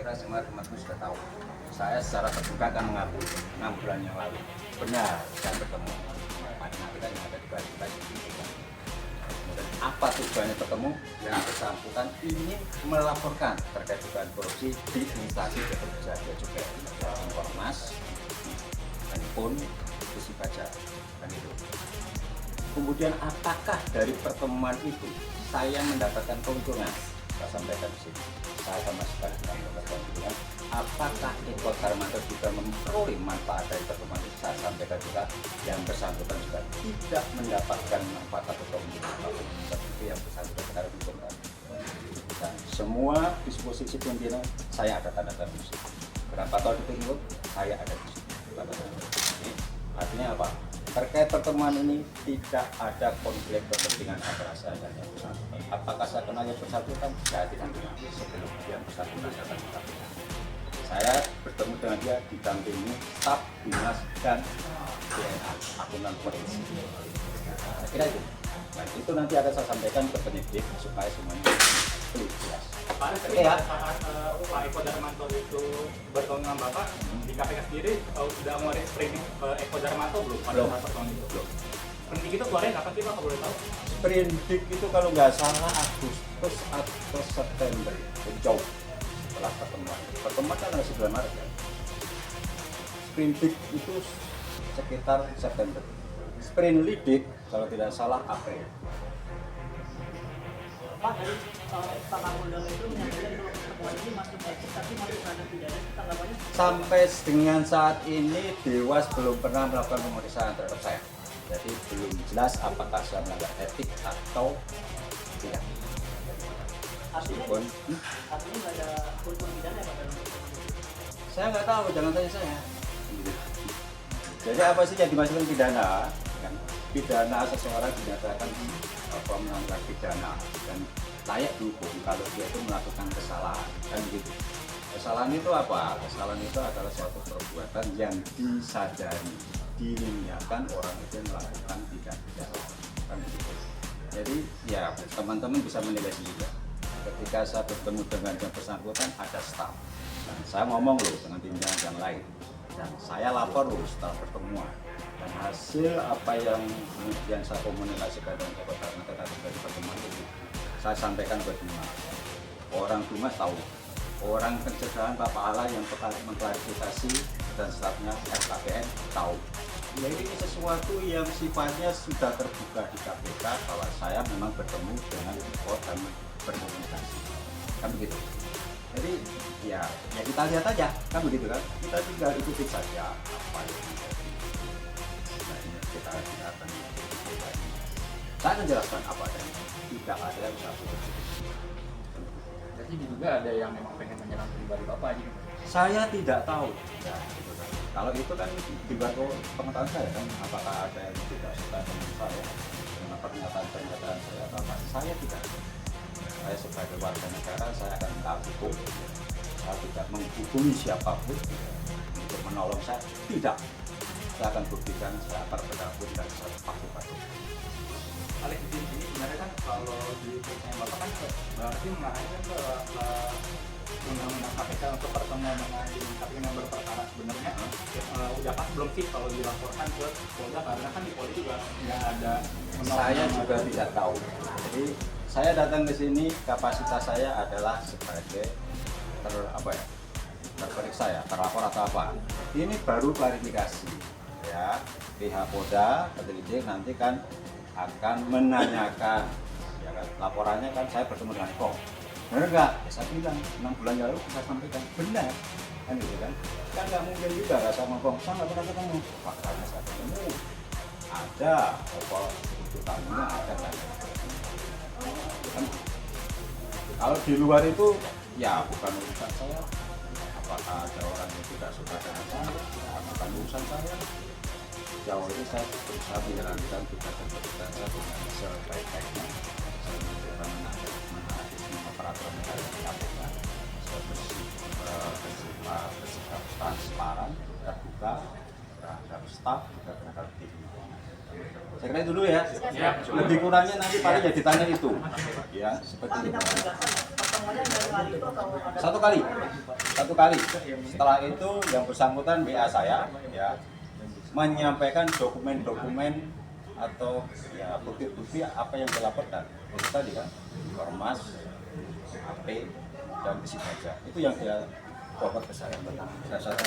kira semua teman-teman sudah tahu. Saya secara terbuka kan mengaku 6 bulan yang lalu benar saya bertemu matematika yang ada di Bali. Dan apa tujuannya bertemu? Yang bersangkutan ingin melaporkan terkait dugaan korupsi di instansi bekerja, juga Komnas, handphone, isi pajak, dan itu. Kemudian apakah dari pertemuan itu saya mendapatkan keuntungan? Saya sampaikan di sini. Saya sama sekali tidak mendapatkan keuntungan. Apakah Eko Darmanto juga memperoleh manfaat dari pertemuan itu? Saya sampaikan juga yang bersangkutan juga tidak mendapatkan manfaat atau keuntungan apapun. Seperti yang bersangkutan sekarang ditunjukkan. Dan semua disposisi pimpinan saya ada tanda tangan di situ. Berapa tahun ditunjuk? Saya ada di situ. Artinya apa? Terkait pertemuan ini tidak ada konflik kepentingan antara saya dan yang bersangkutan. Apakah saya kenal yang bersangkutan? Saya tidak kenal. Sebelum yang bersangkutan saya tidak kenal. Saya bertemu dengan dia didampingi staf, dinas, dan DNA akuntan forensik. Saya kira itu. Nah, itu nanti akan saya sampaikan ke penyidik supaya semuanya jelas. Pak ya. Saat Pak Eko Darmanto itu bertemu dengan Bapak di KPK sendiri sudah ngeluarin sprint Eko Darmanto belum pada saat pertemuan itu? Belum. Sprint itu keluarnya kapan sih Pak, kalau boleh tahu? Sprindik itu kalau nggak salah Agustus atau September, jauh setelah pertemuan. Pertemuan kan ada 9 Maret kan. Sprindik itu sekitar September. Sprint lidik kalau tidak salah April. Pak, dari Pak Kapolda itu menyatakan kalau pertemuan ini masih eksis tapi masih ada pidana, tanggapannya? Sampai dengan saat ini Dewas belum pernah melakukan pemeriksaan terhadap saya. Jadi belum jelas apakah saya melanggar etik atau tidak. Artinya nggak ada unsur pidana ya Pak dalam pertemuan itu? Saya nggak tahu, jangan tanya saya. Jadi apa sih yang dimaksudkan pidana? Kan pidana seseorang dinyatakan melanggar pidana dan layak dihukum kalau dia itu melakukan kesalahan, kan gitu. Kesalahan itu apa? Kesalahan itu adalah suatu perbuatan yang disadari, diniatkan orang itu melakukan tidak pidana, kan gitu. Jadi ya teman-teman bisa menilai sendiri. Ketika saya bertemu dengan yang bersangkutan ada staf, dan saya ngomong loh dengan pimpinan yang lain, dan saya lapor loh setelah pertemuan. Dan hasil apa yang kemudian saya komunikasikan dengan Eko Darmanto dari pertemuan itu, saya sampaikan ke Dumas. Orang Dumas tahu, orang pencegahan Pak Pahala yang mengklarifikasi dan stafnya LKPN tahu. Jadi ini sesuatu yang sifatnya sudah terbuka di KPK bahwa saya memang bertemu dengan Eko dan berkomunikasi, kan begitu. Jadi ya kita lihat aja, kan begitu kan. Kita tinggal ikuti saja apa yang terjadi. Kita akan saya akan jelaskan apa adanya. Tidak ada yang satu. Jadi diduga ada yang memang pengen menyerang pribadi Bapak gitu. Saya tidak tahu. Ya, gitu kan. Kalau itu kan di luar pengetahuan saya kan, apakah ada yang tidak suka dengan saya, dengan pernyataan saya apa? Saya tidak. Saya sebagai warga negara saya akan taat hukum. Saya tidak menghubungi siapapun untuk menolong saya. Tidak. Saya akan buktikan saya akan bergabung dan saya patuh. Alih di sini sebenarnya kan kalau di yang Bapak kan berarti mengarahnya ke undang-undang KPK untuk pertemuan dengan KPK yang berperkara sebenarnya udah pas belum sih kalau dilaporkan ke Polda, karena kan di Polda juga nggak ada. Saya juga tidak tahu. Jadi saya datang ke sini kapasitas saya adalah sebagai terperiksa ya, terlapor atau apa. Ini baru klarifikasi. Ya, pihak Polda, penyelidik nanti kan akan menanyakan, ya kan, laporannya kan saya bertemu dengan Eko. Benar nggak? Ya, saya bilang 6 bulan lalu saya sampaikan benar, kan gitu kan? Kan nggak mungkin juga rasa ngomong, saya nggak pernah ketemu. Faktanya saya ketemu, ada tuntutannya ada kan? Kalau di luar itu ya bukan urusan saya. Apakah ada orang yang tidak suka dengan saya? Ya, bukan urusan saya. Jauh itu saya berusaha menjalankan tugas dan kewajiban saya dengan sebaik-baiknya. Saya mencoba menaati semua peraturan negara yang dilakukan. Saya bersikap transparan, terbuka terhadap staf, juga terhadap tim. Saya kira itu dulu ya. Lebih kurangnya nanti paling ya ditanya itu. Ya, seperti itu. Pertemuan Pertemuannya nggak kali itu atau ada satu kali. Setelah itu yang bersangkutan BA saya ya menyampaikan dokumen-dokumen atau ya bukti-bukti apa yang dilaporkan. Itu tadi kan ormas, HP, dan isi baja. Itu yang dia bawa ke saya. Saya satu